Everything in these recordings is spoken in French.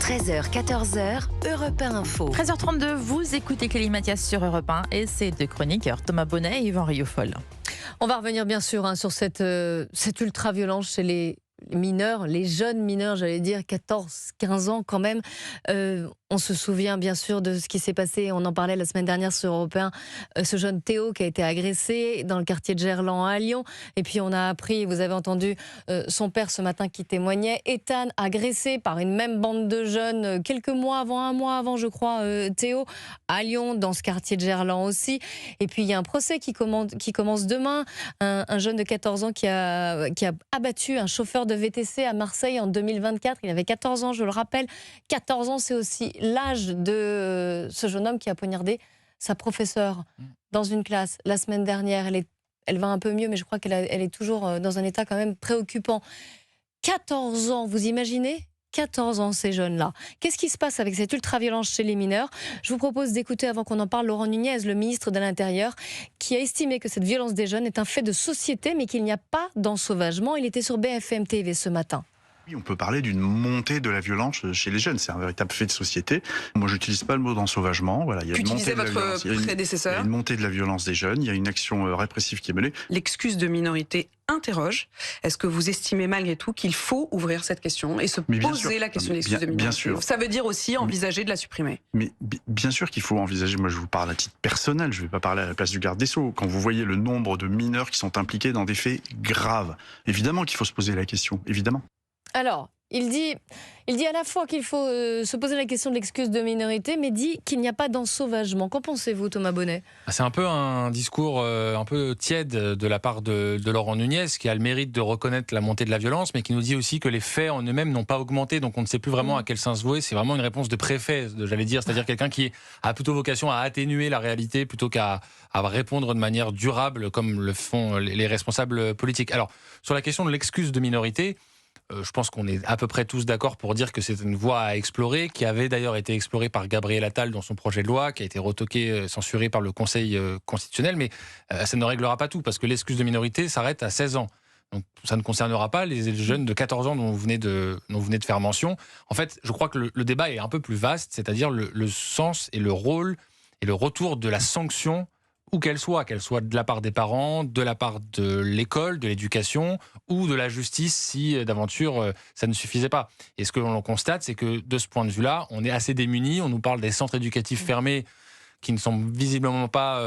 13h, 14h, Europe 1 Info. 13h32, vous écoutez Clélie Mathias sur Europe 1 et ses deux chroniqueurs, Thomas Bonnet et Yvan Rioufol. On va revenir bien sûr sur cette ultra-violence chez les mineurs, les jeunes mineurs, j'allais dire 14-15 ans quand même. On se souvient bien sûr de ce qui s'est passé, on en parlait la semaine dernière sur Europe 1, ce jeune Théo qui a été agressé dans le quartier de Gerland à Lyon. Et puis on a appris, vous avez entendu son père ce matin qui témoignait, Ethan agressé par une même bande de jeunes quelques mois avant, un mois avant je crois, Théo, à Lyon, dans ce quartier de Gerland aussi. Et puis il y a un procès qui commence demain, un jeune de 14 ans qui a abattu un chauffeur de VTC à Marseille en 2024. Il avait 14 ans, je le rappelle. 14 ans, c'est aussi l'âge de ce jeune homme qui a poignardé sa professeure dans une classe. La semaine dernière, elle va un peu mieux, mais je crois qu'elle est toujours dans un état quand même préoccupant. 14 ans, vous imaginez ? 14 ans, ces jeunes-là. Qu'est-ce qui se passe avec cette ultra-violence chez les mineurs ? Je vous propose d'écouter, avant qu'on en parle, Laurent Nunez, le ministre de l'Intérieur, qui a estimé que cette violence des jeunes est un fait de société, mais qu'il n'y a pas d'ensauvagement. Il était sur BFM TV ce matin. Oui, on peut parler d'une montée de la violence chez les jeunes. C'est un véritable fait de société. Moi, je n'utilise pas le mot d'ensauvagement. Voilà, il y a une montée de la violence. Prédécesseur. Il y a une montée de la violence des jeunes. Il y a une action répressive qui est menée. L'excuse de minorité interroge. Est-ce que vous estimez malgré tout qu'il faut ouvrir cette question et se poser la question de l'excuse de minorité ? Bien sûr. Ça veut dire aussi envisager de la supprimer. Mais bien sûr qu'il faut envisager. Moi, je vous parle à titre personnel. Je ne vais pas parler à la place du garde des Sceaux. Quand vous voyez le nombre de mineurs qui sont impliqués dans des faits graves, évidemment qu'il faut se poser la question. Évidemment. Alors, il dit à la fois qu'il faut se poser la question de l'excuse de minorité, mais dit qu'il n'y a pas d'ensauvagement. Qu'en pensez-vous, Thomas Bonnet ? C'est un peu un discours un peu tiède de la part de Laurent Nunez, qui a le mérite de reconnaître la montée de la violence, mais qui nous dit aussi que les faits en eux-mêmes n'ont pas augmenté, donc on ne sait plus vraiment à quel sens vouer. C'est vraiment une réponse de préfet, j'allais dire, c'est-à-dire quelqu'un qui a plutôt vocation à atténuer la réalité plutôt qu'à répondre de manière durable, comme le font les responsables politiques. Alors, sur la question de l'excuse de minorité, je pense qu'on est à peu près tous d'accord pour dire que c'est une voie à explorer, qui avait d'ailleurs été explorée par Gabriel Attal dans son projet de loi, qui a été retoqué, censuré par le Conseil constitutionnel, mais ça ne réglera pas tout, parce que l'excuse de minorité s'arrête à 16 ans. Donc ça ne concernera pas les jeunes de 14 ans dont vous venez de faire mention. En fait, je crois que le débat est un peu plus vaste, c'est-à-dire le sens et le rôle et le retour de la sanction, où qu'elle soit de la part des parents, de la part de l'école, de l'éducation, ou de la justice si d'aventure ça ne suffisait pas. Et ce que l'on constate, c'est que de ce point de vue-là, on est assez démunis. On nous parle des centres éducatifs fermés qui ne sont visiblement pas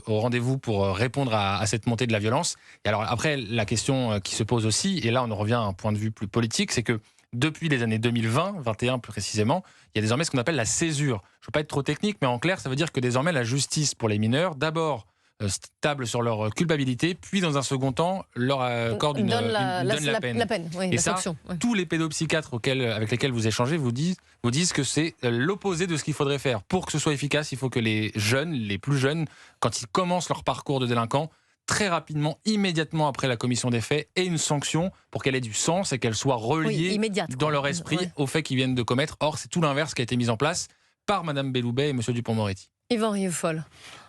au rendez-vous pour répondre à cette montée de la violence. Et alors après, la question qui se pose aussi, et là on en revient à un point de vue plus politique, c'est que depuis les années 2020-21 plus précisément, il y a désormais ce qu'on appelle la césure. Je ne veux pas être trop technique, mais en clair, ça veut dire que désormais la justice pour les mineurs, d'abord stable sur leur culpabilité, puis dans un second temps leur accorde la peine. Oui, et la ça, sanction. Oui. tous les pédopsychiatres avec lesquels vous échangez vous disent que c'est l'opposé de ce qu'il faudrait faire. Pour que ce soit efficace, il faut que les jeunes, les plus jeunes, quand ils commencent leur parcours de délinquant, très rapidement, immédiatement après la commission des faits, aient une sanction pour qu'elle ait du sens et qu'elle soit reliée dans leur esprit aux faits qu'ils viennent de commettre. Or, c'est tout l'inverse qui a été mis en place par Mme Belloubet et M. Dupond-Moretti. Yvan Rioufol.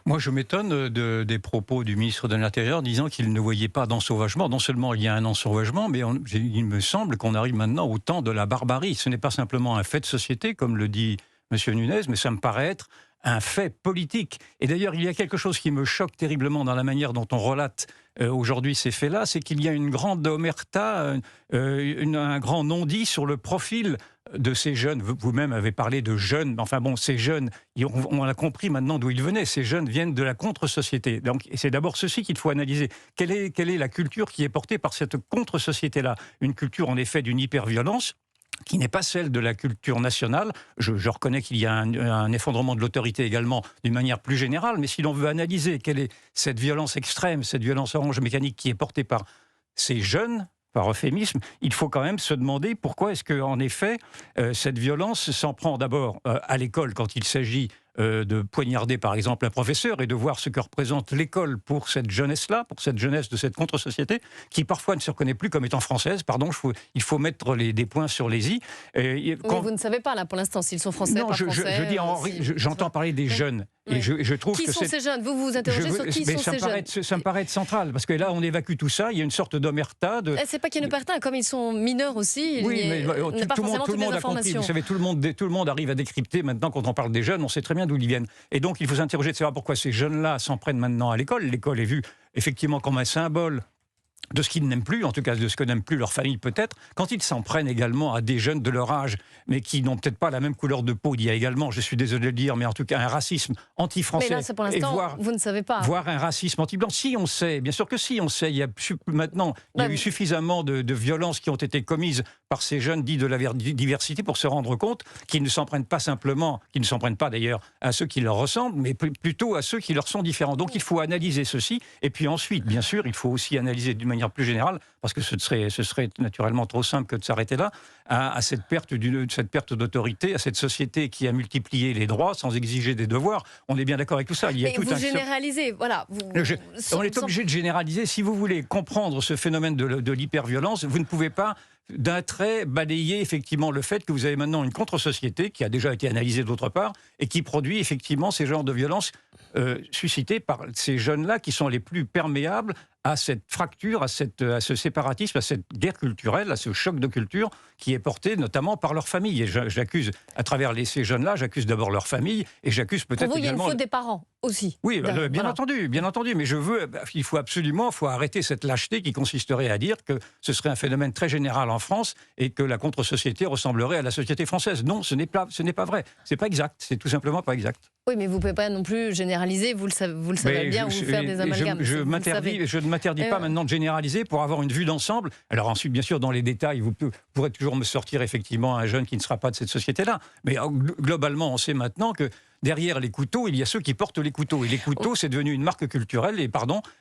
Moi, je m'étonne des propos du ministre de l'Intérieur disant qu'il ne voyait pas d'ensauvagement. Non seulement il y a un ensauvagement, mais il me semble qu'on arrive maintenant au temps de la barbarie. Ce n'est pas simplement un fait de société, comme le dit M. Nunez, mais ça me paraît être un fait politique. Et d'ailleurs, il y a quelque chose qui me choque terriblement dans la manière dont on relate aujourd'hui ces faits-là, c'est qu'il y a une grande omerta, un grand non-dit sur le profil de ces jeunes. Vous-même avez parlé de jeunes, enfin bon, ces jeunes, on a compris maintenant d'où ils venaient. Ces jeunes viennent de la contre-société. Donc, c'est d'abord ceci qu'il faut analyser. Quelle est la culture qui est portée par cette contre-société-là ? Une culture, en effet, d'une hyper-violence, qui n'est pas celle de la culture nationale. Je reconnais qu'il y a un effondrement de l'autorité également d'une manière plus générale, mais si l'on veut analyser quelle est cette violence extrême, cette violence orange mécanique qui est portée par ces jeunes, par euphémisme, il faut quand même se demander pourquoi est-ce qu'en effet, cette violence s'en prend d'abord à l'école quand il s'agit de poignarder par exemple un professeur et de voir ce que représente l'école pour cette jeunesse-là, pour cette jeunesse de cette contre-société, qui parfois ne se reconnaît plus comme étant française. Pardon, il faut mettre des points sur les i. Mais vous ne savez pas là pour l'instant s'ils sont français, non, pas français. J'entends parler des jeunes. Et je trouve qui que sont ces jeunes? Vous vous interrogez sur qui sont ces jeunes? Ça me paraît être central, parce que là, on évacue tout ça, il y a une sorte d'omerta. C'est pas qu'il y a une omerta, comme ils sont mineurs aussi, oui, mais on n'a pas forcément toutes les informations. Vous savez, tout le monde arrive à décrypter maintenant quand on parle des jeunes, on sait très bien d'où ils viennent. Et donc, il faut s'interroger de savoir pourquoi ces jeunes-là s'en prennent maintenant à l'école. L'école est vue effectivement comme un symbole de ce qu'ils n'aiment plus, en tout cas de ce que n'aime plus leur famille peut-être, quand ils s'en prennent également à des jeunes de leur âge, mais qui n'ont peut-être pas la même couleur de peau. Il y a également, je suis désolé de le dire, mais en tout cas un racisme anti-français. Mais là, c'est pour l'instant, vous ne savez pas. Voire un racisme anti-blanc. Si, on sait, bien sûr que si, on sait. Il y a eu suffisamment de violences qui ont été commises par ces jeunes dits de la diversité pour se rendre compte qu'ils ne s'en prennent pas simplement, qu'ils ne s'en prennent pas d'ailleurs à ceux qui leur ressemblent, mais plutôt à ceux qui leur sont différents. Donc il faut analyser ceci, et puis ensuite, bien sûr, il faut aussi analyser d'une manière plus générale, parce que ce serait naturellement trop simple que de s'arrêter là, à cette perte d'autorité, à cette société qui a multiplié les droits sans exiger des devoirs. On est bien d'accord avec tout ça. Il y a tout vous généralisez, voilà. On est obligé de généraliser. Si vous voulez comprendre ce phénomène de l'hyperviolence, vous ne pouvez pas d'un trait balayer effectivement le fait que vous avez maintenant une contre-société qui a déjà été analysée d'autre part et qui produit effectivement ces genres de violences suscitées par ces jeunes-là qui sont les plus perméables à cette fracture, à ce séparatisme, à cette guerre culturelle, à ce choc de culture qui est porté notamment par leur famille. Et j'accuse, à travers ces jeunes-là, j'accuse d'abord leur famille et j'accuse peut-être également... Pour vous, il y a une faute des parents aussi. Oui, bien entendu, mais il faut arrêter cette lâcheté qui consisterait à dire que ce serait un phénomène très général en France et que la contre-société ressemblerait à la société française. Non, ce n'est pas vrai. C'est pas exact. C'est tout simplement pas exact. Oui, mais vous ne pouvez pas non plus généraliser, vous le savez bien, ou faire des amalgames. Je ne m'interdis pas maintenant de généraliser pour avoir une vue d'ensemble. Alors ensuite, bien sûr, dans les détails, vous pourrez toujours me sortir effectivement un jeune qui ne sera pas de cette société-là. Mais globalement, on sait maintenant que derrière les couteaux, il y a ceux qui portent les couteaux. Et les couteaux, c'est devenu une marque culturelle. Et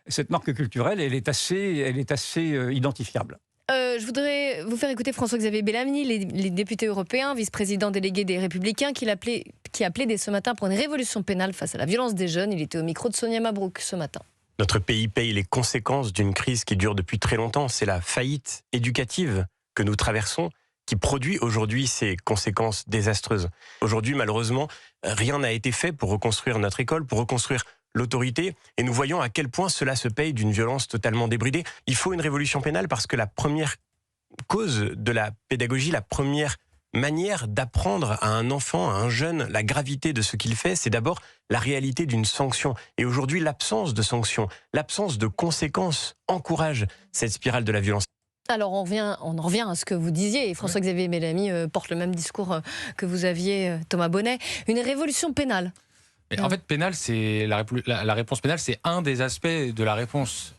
cette marque culturelle, elle est assez identifiable. Je voudrais vous faire écouter François-Xavier Bellamy, les députés européens, vice-président délégué des Républicains, qui a plaidé ce matin pour une révolution pénale face à la violence des jeunes. Il était au micro de Sonia Mabrouk ce matin. Notre pays paye les conséquences d'une crise qui dure depuis très longtemps. C'est la faillite éducative que nous traversons qui produit aujourd'hui ces conséquences désastreuses. Aujourd'hui, malheureusement, rien n'a été fait pour reconstruire notre école, pour reconstruire l'autorité, et nous voyons à quel point cela se paye d'une violence totalement débridée. Il faut une révolution pénale parce que la première cause de la pédagogie, la première manière d'apprendre à un enfant, à un jeune, la gravité de ce qu'il fait, c'est d'abord la réalité d'une sanction. Et aujourd'hui, l'absence de sanction, l'absence de conséquences encourage cette spirale de la violence. Alors on en revient à ce que vous disiez, et François-Xavier Bellamy porte le même discours que vous aviez, Thomas Bonnet, une révolution pénale. Et en fait, pénale, c'est la réponse pénale, c'est un des aspects de la réponse.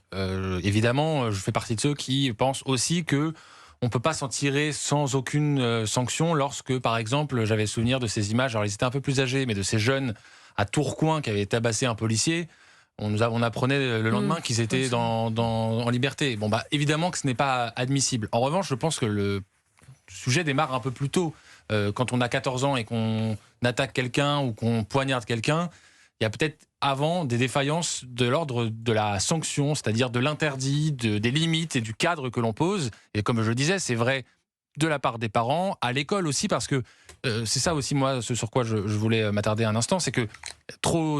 Évidemment, je fais partie de ceux qui pensent aussi que on ne peut pas s'en tirer sans aucune sanction lorsque, par exemple, j'avais souvenir de ces images, alors ils étaient un peu plus âgés, mais de ces jeunes à Tourcoing qui avaient tabassé un policier. On apprenait le lendemain qu'ils étaient en liberté. Bon, évidemment que ce n'est pas admissible. En revanche, je pense que le sujet démarre un peu plus tôt. Quand on a 14 ans et qu'on attaque quelqu'un ou qu'on poignarde quelqu'un, il y a peut-être avant des défaillances de l'ordre de la sanction, c'est-à-dire de l'interdit, des limites et du cadre que l'on pose. Et comme je le disais, c'est vrai de la part des parents, à l'école aussi, parce que c'est ça aussi, moi, ce sur quoi je voulais m'attarder un instant, c'est que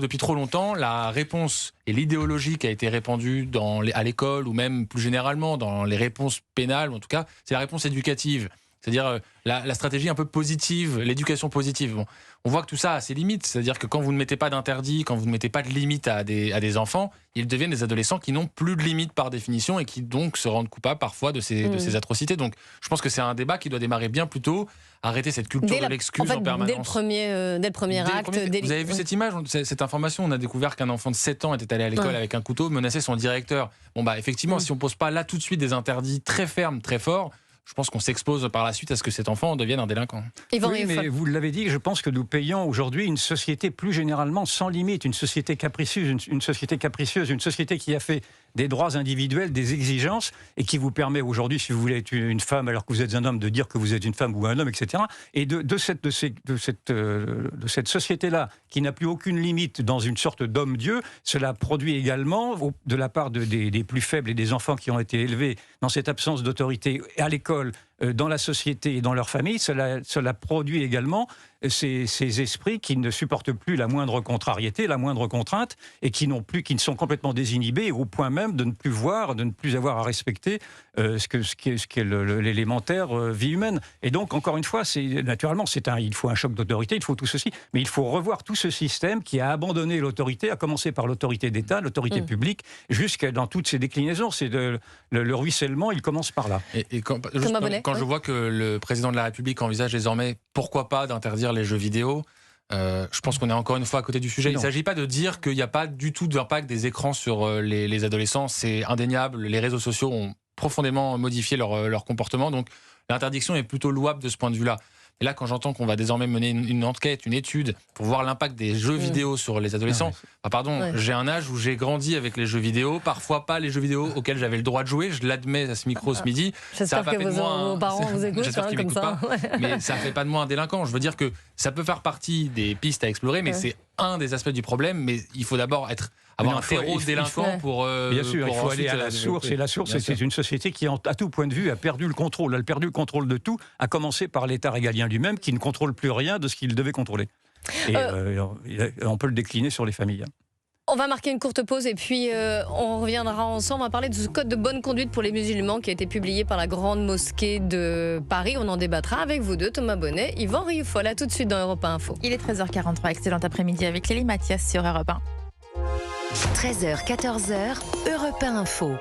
depuis trop longtemps, la réponse et l'idéologie qui a été répandue à l'école ou même plus généralement dans les réponses pénales, en tout cas, c'est la réponse éducative. C'est-à-dire la stratégie un peu positive, l'éducation positive. Bon, on voit que tout ça a ses limites. C'est-à-dire que quand vous ne mettez pas d'interdit, quand vous ne mettez pas de limites à des enfants, ils deviennent des adolescents qui n'ont plus de limites par définition et qui donc se rendent coupables parfois de ces atrocités. Donc je pense que c'est un débat qui doit démarrer bien plus tôt. Arrêter cette culture de l'excuse en permanence. Dès le premier acte. Vous avez vu cette image, cette information? On a découvert qu'un enfant de 7 ans était allé à l'école avec un couteau, menaçait son directeur. Bon, effectivement, si on ne pose pas là tout de suite des interdits très fermes, très forts, je pense qu'on s'expose par la suite à ce que cet enfant devienne un délinquant. Oui, mais vous l'avez dit, je pense que nous payons aujourd'hui une société plus généralement sans limite, une société capricieuse, une société qui a fait des droits individuels, des exigences, et qui vous permet aujourd'hui, si vous voulez être une femme alors que vous êtes un homme, de dire que vous êtes une femme ou un homme, etc. Et de cette société-là, qui n'a plus aucune limite dans une sorte d'homme-dieu, cela produit également, de la part des plus faibles et des enfants qui ont été élevés dans cette absence d'autorité à l'école, dans la société et dans leur famille, cela produit également ces esprits qui ne supportent plus la moindre contrariété, la moindre contrainte, et qui ne sont complètement désinhibés au point même de ne plus voir, de ne plus avoir à respecter ce qu'est l'élémentaire vie humaine. Et donc, encore une fois, naturellement, il faut un choc d'autorité, il faut tout ceci, mais il faut revoir tout ce système qui a abandonné l'autorité, à commencer par l'autorité d'État, l'autorité publique, jusqu'à dans toutes ses déclinaisons. Le ruissellement, il commence par là. Et quand je vois que le président de la République envisage désormais, pourquoi pas, d'interdire les jeux vidéo, je pense qu'on est encore une fois à côté du sujet. Il ne s'agit pas de dire qu'il n'y a pas du tout d'impact des écrans sur les adolescents. C'est indéniable. Les réseaux sociaux ont profondément modifié leur comportement. Donc l'interdiction est plutôt louable de ce point de vue-là. Et là, quand j'entends qu'on va désormais mener une enquête, une étude pour voir l'impact des jeux vidéo sur les adolescents, j'ai un âge où j'ai grandi avec les jeux vidéo, parfois pas les jeux vidéo auxquels j'avais le droit de jouer, je l'admets à ce micro ce midi. J'espère que vos parents vous écoutent, j'espère qu'ils comme ça. Mais ça fait pas de moi un délinquant. Je veux dire que ça peut faire partie des pistes à explorer, mais c'est un des aspects du problème. Mais il faut d'abord avoir un terreau délinquant pour... Bien sûr, il faut aller à la source. Et la source, c'est une société qui, à tout point de vue, a perdu le contrôle. Elle a perdu le contrôle de tout, à commencer par l'État régalien lui-même, qui ne contrôle plus rien de ce qu'il devait contrôler. Et on peut le décliner sur les familles. On va marquer une courte pause et puis on reviendra ensemble. On va parler de ce code de bonne conduite pour les musulmans qui a été publié par la Grande Mosquée de Paris. On en débattra avec vous deux, Thomas Bonnet, Yvan Rioufol. À tout de suite dans Europe 1 Info. Il est 13h43, excellent après-midi avec Clélie Mathias sur Europe 1. 13h, 14h, Europe 1 Info.